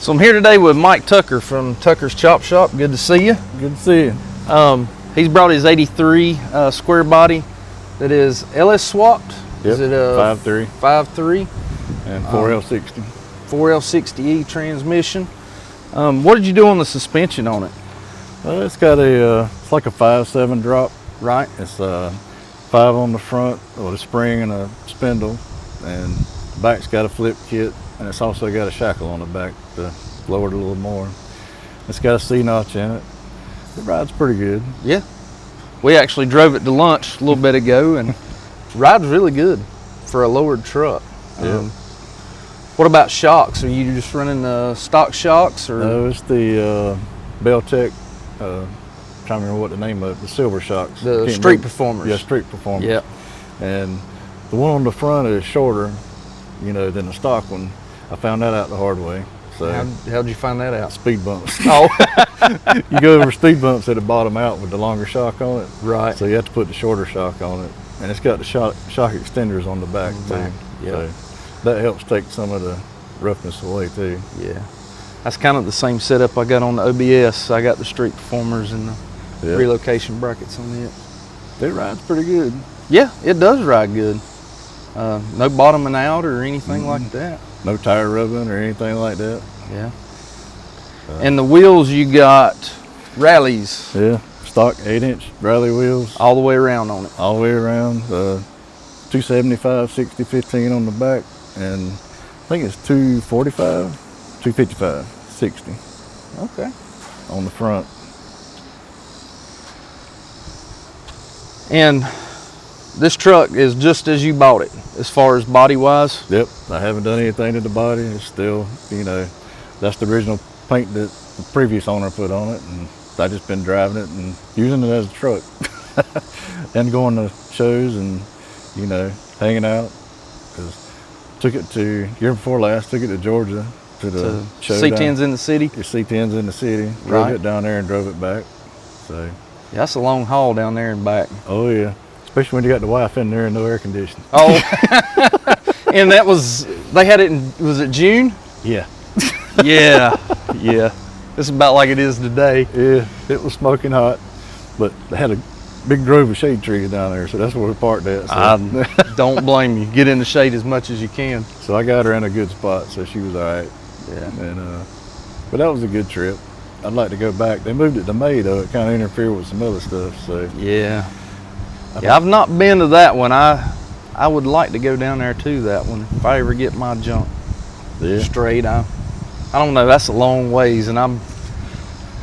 So I'm here today with Mike Tucker from Tucker's Chop Shop. Good to see you. Good to see you. He's brought his 83 square body that is LS swapped. Yep. Is it a 5.3 5.3 and 4L60. 4L60E transmission. What did you do on the suspension on it? It's got it's like a 5.7 drop. Right. It's 5 on the front with a spring and a spindle, and the back's got a flip kit, and it's also got a shackle on the back to lower it a little more. It's got a C-notch in it. It rides pretty good. Yeah. We actually drove it to lunch a little bit ago, and rides really good for a lowered truck. Yeah. What about shocks? Are you just running stock shocks, or? No, it's the Beltec. Trying to remember what the name of it, the silver shocks. The Street Performers. Yeah, Street Performers. Yep. And the one on the front is shorter, you know, than the stock one. I found that out the hard way. So how'd you find that out? Speed bumps. Oh. You go over speed bumps at the bottom out with the longer shock on it. Right. So you have to put the shorter shock on it. And it's got the shock extenders on the back too. Yeah. So that helps take some of the roughness away too. Yeah. That's kind of the same setup I got on the OBS. I got the Street Performers and the relocation brackets on it. It rides pretty good. Yeah, it does ride good. No bottoming out or anything like that. No tire rubbing or anything like that. Yeah. And the wheels, you got rallies. Yeah, stock 8-inch rally wheels. All the way around on it. All the way around. 275, 60, 15 on the back, and I think it's 245, 255, 60. Okay. On the front. And this truck is just as you bought it, as far as body wise? Yep, I haven't done anything to the body. It's still, you know, that's the original paint that the previous owner put on it, and I just been driving it and using it as a truck. And going to shows and, you know, hanging out. Cause took it to, year before last, took it to Georgia to the show. C10's in the city? The C10's in the city. Drove it down there and drove it back. So. Yeah, that's a long haul down there and back. Oh yeah. Especially when you got the wife in there and no air conditioning. Oh, and that was, they had it in, was it June? Yeah. Yeah, yeah. It's about like it is today. Yeah, it was smoking hot, but they had a big grove of shade trees down there, so that's where we parked at. So. I don't blame you. Get in the shade as much as you can. So I got her in a good spot, so she was all right. Yeah. And but that was a good trip. I'd like to go back. They moved it to May though. It kind of interfered with some other stuff. So yeah. Yeah, I've not been to that one. I would like to go down there to that one if I ever get my junk straight. I don't know. That's a long ways, and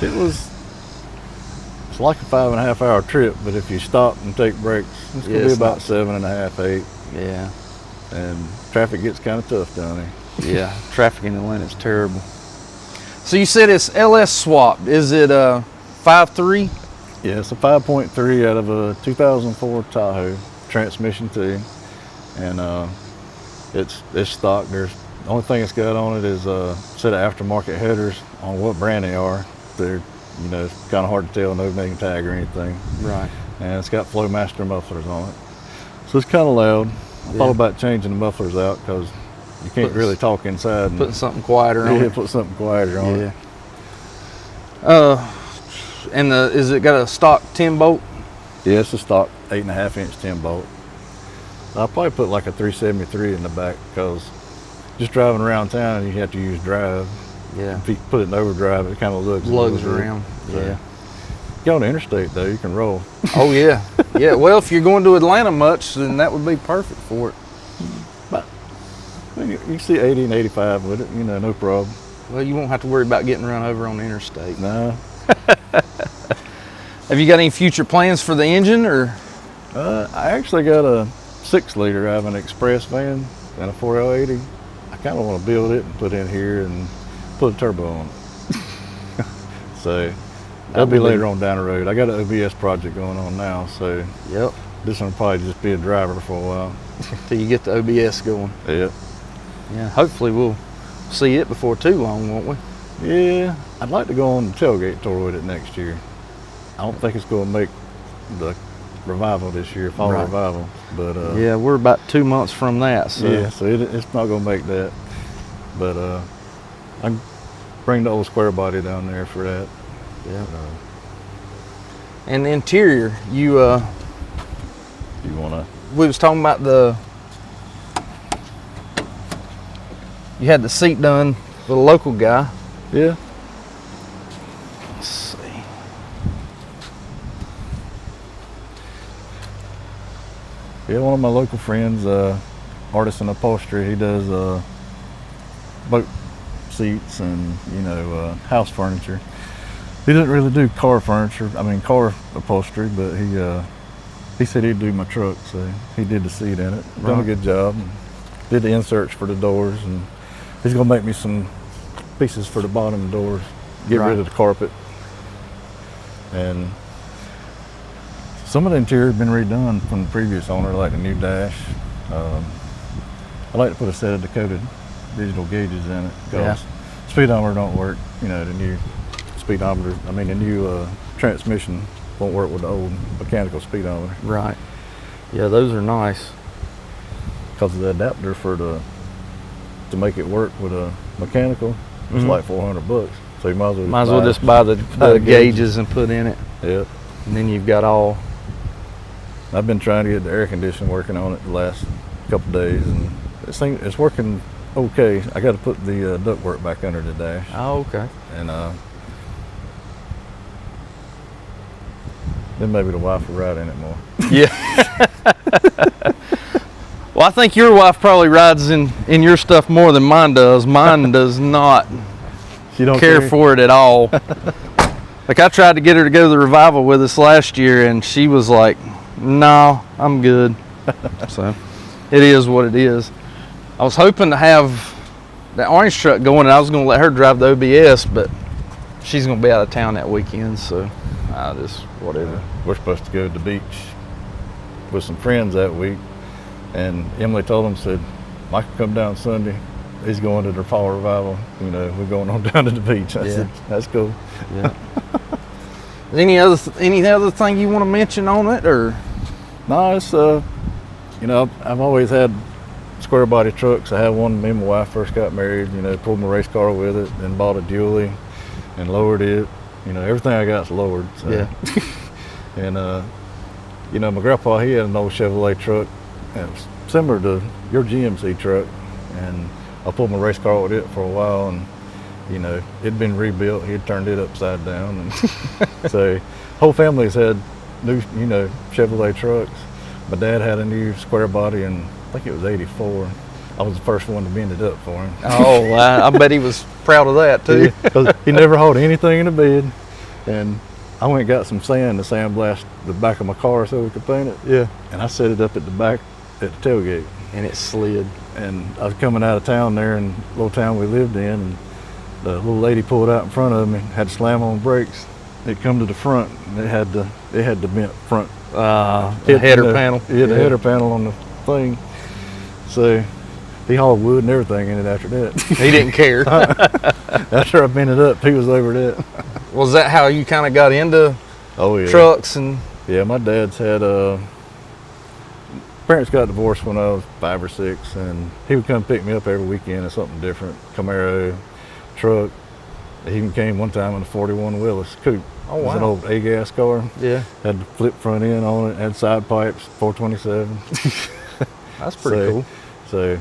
it's like a 5.5 hour trip, but if you stop and take breaks, it's gonna be about 7.5, 8. Yeah. And traffic gets kind of tough down there. Yeah, traffic in Atlanta is terrible. So you said it's LS swapped. Is it a 5.3? Yeah, it's a 5.3 out of a 2004 Tahoe, transmission too, and it's stock. The only thing it's got on it is a set of aftermarket headers. On what brand they are, they're, you know, it's kind of hard to tell, no name tag or anything. Right. And it's got Flowmaster mufflers on it, so it's kind of loud. I thought about changing the mufflers out because you can't really talk inside. Putting something quieter on it. Yeah, put something quieter on it. And is it got a stock 10 bolt? Yeah, it's a stock 8.5-inch 10 bolt. I'll probably put like a 373 in the back because just driving around town, you have to use drive. Yeah. If you put it in overdrive, it kind of lugs around. So, yeah. Get on the interstate though, you can roll. Oh yeah, yeah. Well, if you're going to Atlanta much, then that would be perfect for it. But I mean, you can see 80 and 85 with it, you know, no problem. Well, you won't have to worry about getting run over on the interstate. No. Have you got any future plans for the engine, or? I actually got a 6-liter. I have an express van and a 4L80. I kind of want to build it and put in here and put a turbo on it. So that'll be later on down the road. I got an OBS project going on now, so yep. This one will probably just be a driver for a while. Till you get the OBS going. Yep. Yeah, hopefully we'll see it before too long, won't we? Yeah, I'd like to go on the tailgate tour with it next year. I don't think it's going to make the revival this year, fall revival. But yeah, we're about 2 months from that. So yeah, so it's not going to make that. But I'm bring the old Squarebody down there for that. Yeah. And the interior, you wanna? we was talking about you had the seat done with a local guy. Yeah. Let's see. Yeah, one of my local friends, Artisan Upholstery, he does boat seats and, you know, house furniture. He doesn't really do car furniture, car upholstery, but he said he'd do my truck, so he did the seat in it. Done a good job. Did the inserts for the doors, and he's gonna make me some pieces for the bottom doors, get rid of the carpet. And some of the interior has been redone from the previous owner, like the new dash. I like to put a set of Dakota digital gauges in it, because speedometer don't work. You know, the new speedometer, the new transmission won't work with the old mechanical speedometer. Right. Yeah, those are nice. Because of the adapter to make it work with a mechanical, it's like $400. So you might as well just buy the gauges and put in it. Yep. And then you've got all. I've been trying to get the air conditioning working on it the last couple days, and it's working okay. I got to put the ductwork back under the dash. Oh, okay. And then maybe the wife will ride in it more. Yeah. Well, I think your wife probably rides in your stuff more than mine does. Mine does not She don't care for it at all. Like, I tried to get her to go to the revival with us last year, and she was like, no, I'm good. So it is what it is. I was hoping to have that orange truck going, and I was going to let her drive the OBS, but she's going to be out of town that weekend, so I just whatever. We're supposed to go to the beach with some friends that week, and Emily told him, said, Mike will come down Sunday. He's going to the fall revival. You know, we're going on down to the beach. I said, that's cool. Yeah. Any other thing you want to mention on it, or? No, it's you know, I've always had square body trucks. I had one. Me and my wife first got married. You know, pulled my race car with it, then bought a dually, and lowered it. You know, everything I got's lowered. So. Yeah. And you know, my grandpa, he had an old Chevrolet truck, and it was similar to your GMC truck, and I pulled my race car with it for a while, and you know, it'd been rebuilt. He had turned it upside down, and so whole family's had new, you know, Chevrolet trucks. My dad had a new square body, and I think it was '84. I was the first one to bend it up for him. Oh, I bet he was proud of that too. Yeah, 'cause he never hauled anything in the bed, and I went and got some sand to sandblast the back of my car so we could paint it. Yeah. And I set it up at the back at the tailgate. And it slid. And I was coming out of town there in the little town we lived in, and the little lady pulled out in front of me, had to slam on brakes. It come to the front, and it had the bent front Header panel. Yeah, the header panel on the thing. So he hauled wood and everything in it after that. He didn't care. After I bent it up, he was over that. Was that how you kind of got into trucks? And yeah, my dad's had parents got divorced when I was 5 or 6, and he would come pick me up every weekend in something different. Camaro, truck. He even came one time in a 41 Willis coupe. Oh, wow. It was an old A-gas car. Yeah. Had the flip front end on it, had side pipes, 427. That's pretty cool. So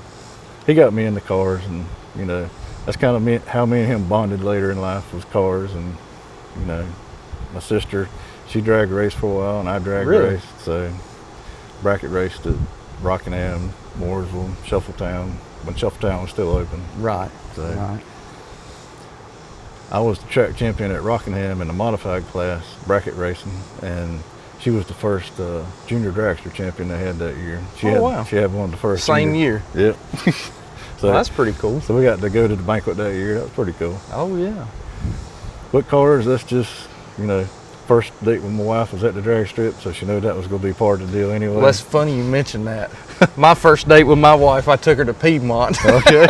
he got me into cars, and you know, that's kind of how me and him bonded later in life, was cars. And you know, my sister, she drag raced for a while, and I drag raced. So bracket raced at Rockingham, Mooresville, Shuffletown, when Shuffletown was still open. Right. So right. I was the track champion at Rockingham in the modified class, bracket racing, and she was the first junior dragster champion they had that year. She had one of the first. Same year. Yep. So well, that's pretty cool. So we got to go to the banquet that year. That was pretty cool. Oh yeah. But cars, that's just, you know, first date with my wife was at the drag strip, so she knew that was going to be part of the deal anyway. Well, that's funny you mentioned that. My first date with my wife, I took her to Piedmont. Okay.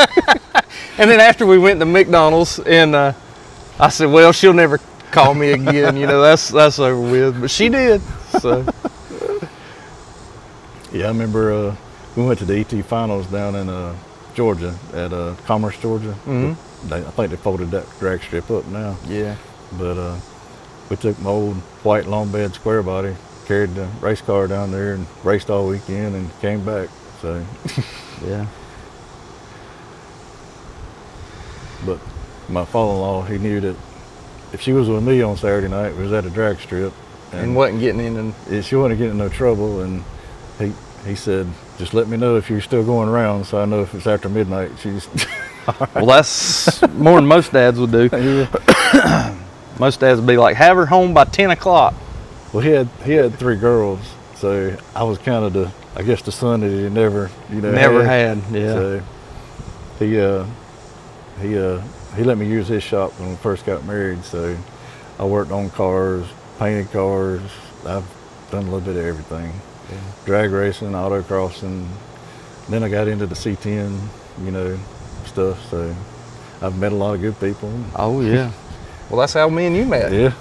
And then after we went to McDonald's, and I said, well, she'll never call me again. You know, that's over with. But she did. So. Yeah, I remember we went to the ET finals down in Georgia, at Commerce, Georgia. Mm-hmm. I think they folded that drag strip up now. Yeah. But we took my old white long bed square body, carried the race car down there and raced all weekend and came back. So Yeah. But my father-in-law, he knew that if she was with me on Saturday night, we was at a drag strip. And wasn't getting in. She wasn't getting in no trouble. And he said, just let me know if you're still going around so I know if it's after midnight. She's Well, that's more than most dads would do. Yeah. Most dads would be like, have her home by 10 o'clock. Well, he had 3 girls, so I was kind of the son that he never had. Yeah. So he let me use his shop when we first got married. So I worked on cars, painted cars. I've done a little bit of everything. Yeah. Drag racing, autocrossing. Then I got into the C10, stuff. So I've met a lot of good people. Oh yeah. Well, that's how me and you met. Yeah.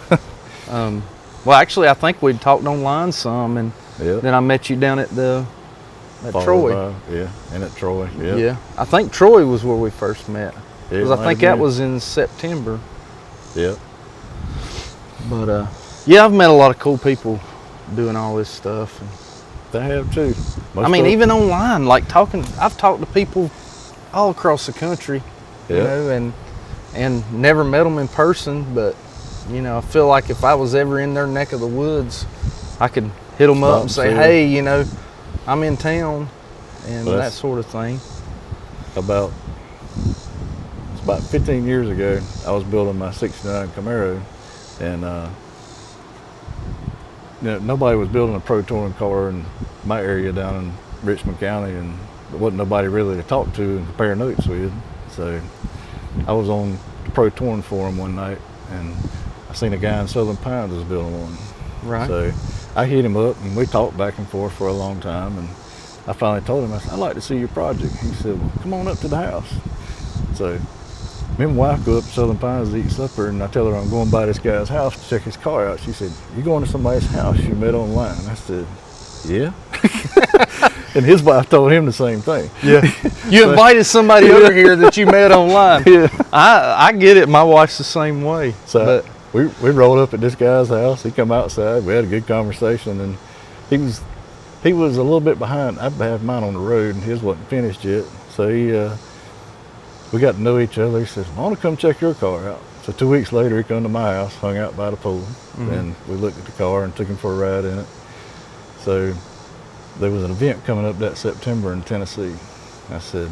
Well, actually, I think we'd talked online some, and Yeah. then I met you down at Troy. Yeah, and at Troy. Yeah. Yeah. I think Troy was where we first met. Yeah, Because I think that was in September. Yeah. But yeah, I've met a lot of cool people doing all this stuff. And They have too. I mean, even online, like I've talked to people all across the country, Yeah. and never met them in person, but I feel like if I was ever in their neck of the woods, I could hit them up and say, hey, I'm in town, and that sort of thing. It's about 15 years ago, I was building my '69 Camaro, and nobody was building a pro touring car in my area down in Richmond County, and there wasn't nobody really to talk to and compare notes with. So I was on the pro touring forum one night, and I seen a guy in Southern Pines was building one. Right. So I hit him up, and we talked back and forth for a long time, and I finally told him, I said, I'd like to see your project. He said, well, come on up to the house. So me and my wife go up to Southern Pines to eat supper, and I tell her I'm going by this guy's house to check his car out. She said, you going to somebody's house you met online? I said, yeah. And his wife told him the same thing. Yeah. You invited somebody over here that you met online. Yeah. I get it. My wife's the same way. So we rolled up at this guy's house. He come outside. We had a good conversation, and he was a little bit behind. I have mine on the road, and his wasn't finished yet. So we got to know each other. He says, I want to come check your car out. So 2 weeks later, he come to my house, hung out by the pool, and we looked at the car and took him for a ride in it. So there was an event coming up that September in Tennessee. I said,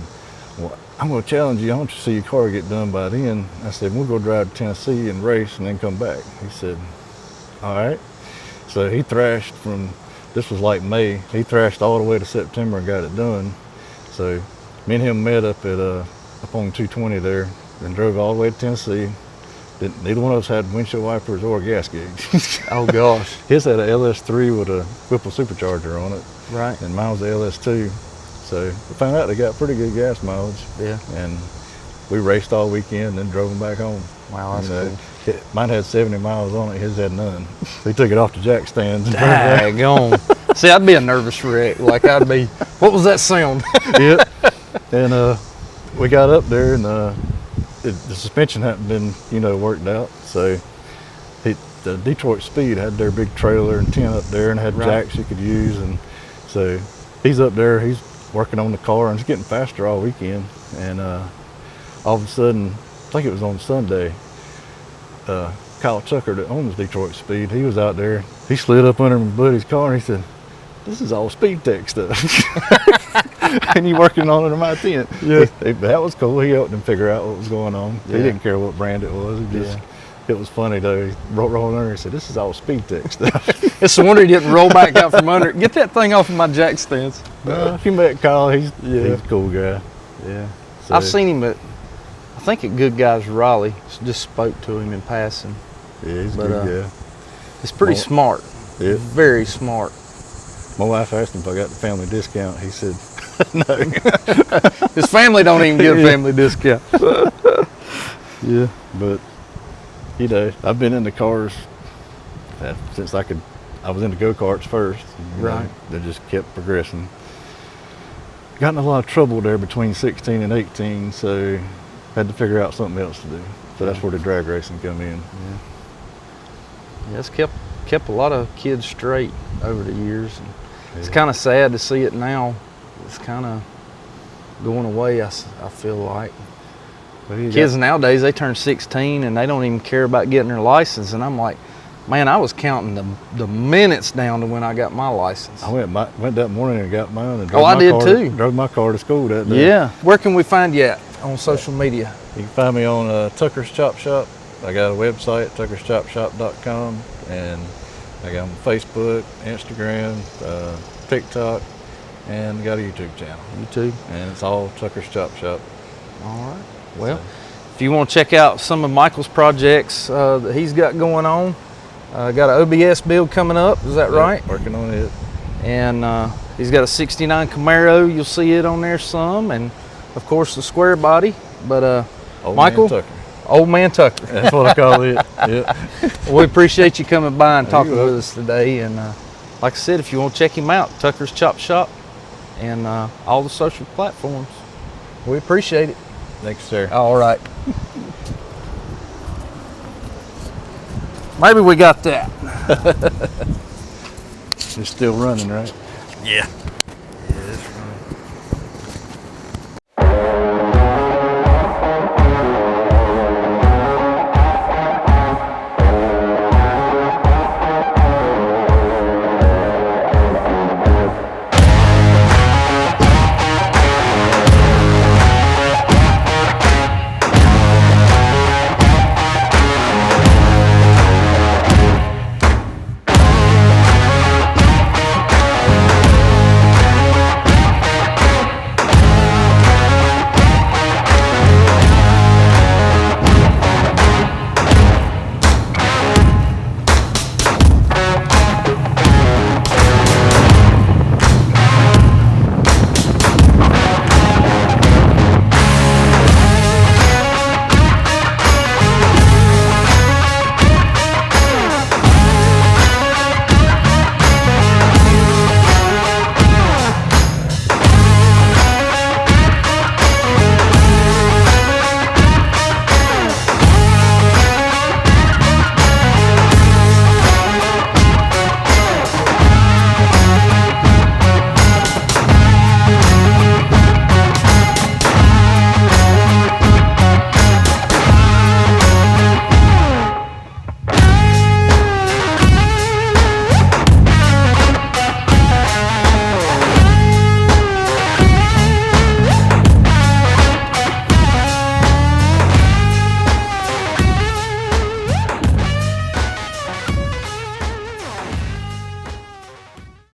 well, I'm going to challenge you. I want you to see your car get done by then. I said, we'll go drive to Tennessee and race and then come back. He said, all right. So he thrashed this was like May, he thrashed all the way to September and got it done. So me and him met up on 220 there and drove all the way to Tennessee. Neither one of us had windshield wipers or gas gigs. Oh gosh. His had a LS3 with a Whipple supercharger on it. Right. And mine was the LS2. So we found out they got pretty good gas mileage. Yeah. And we raced all weekend and then drove them back home. Wow, that's cool. Mine had 70 miles on it, his had none. He took it off the jack stands. Daggone. See, I'd be a nervous wreck. Like I'd be, what was that sound? Yep. And we got up there, and the suspension hadn't been, worked out. So the Detroit Speed had their big trailer and tent up there, and had jacks you could use. And so he's up there, he's working on the car, and it's getting faster all weekend. And all of a sudden, I think it was on Sunday, Kyle Tucker that owns Detroit Speed, he was out there. He slid up under my buddy's car, and he said, this is all Speed Tech stuff. And he working on it in my tent. Yeah. That was cool. He helped him figure out what was going on. Yeah. He didn't care what brand it was. It was funny though. He rolled under and said, this is all Speed Tech stuff. It's a wonder he didn't roll back out from under it. Get that thing off of my jack stands. If you met Kyle, he's a cool guy. Yeah. So, I've seen him I think at Good Guys Raleigh. Just spoke to him in passing. Yeah, he's a good guy. He's pretty smart. Yeah. Very smart. My wife asked him if I got the family discount. He said, no. His family don't even get a family discount. Yeah. But, I've been in the cars since I was into go-karts first. Right. They just kept progressing. Got in a lot of trouble there between 16 and 18, so had to figure out something else to do. So that's where the drag racing come in. Yeah, it's kept a lot of kids straight over the years. And it's kind of sad to see it now. It's kind of going away, I feel like. Well, Kids nowadays, they turn 16 and they don't even care about getting their license. And I'm like, man, I was counting the minutes down to when I got my license. I went that morning and got mine. And I did too. Drove my car to school that day. Yeah. Where can we find you at on social media? You can find me on Tucker's Chop Shop. I got a website, tuckerschopshop.com, and I got on Facebook, Instagram, TikTok, and got a YouTube channel. YouTube. And it's all Tucker's Chop Shop. All right. Well, if you want to check out some of Michael's projects that he's got going on, got an OBS build coming up. Is that right? Working on it. And he's got a 69 Camaro. You'll see it on there some. And, of course, the square body. But Michael, Man Tucker. Old Man Tucker. That's what I call it. Yeah. We appreciate you coming by and talking with us today. And like I said, if you want to check him out, Tucker's Chop Shop and all the social platforms. We appreciate it. Thanks, sir. All right. Maybe we got that. It's still running, right? Yeah.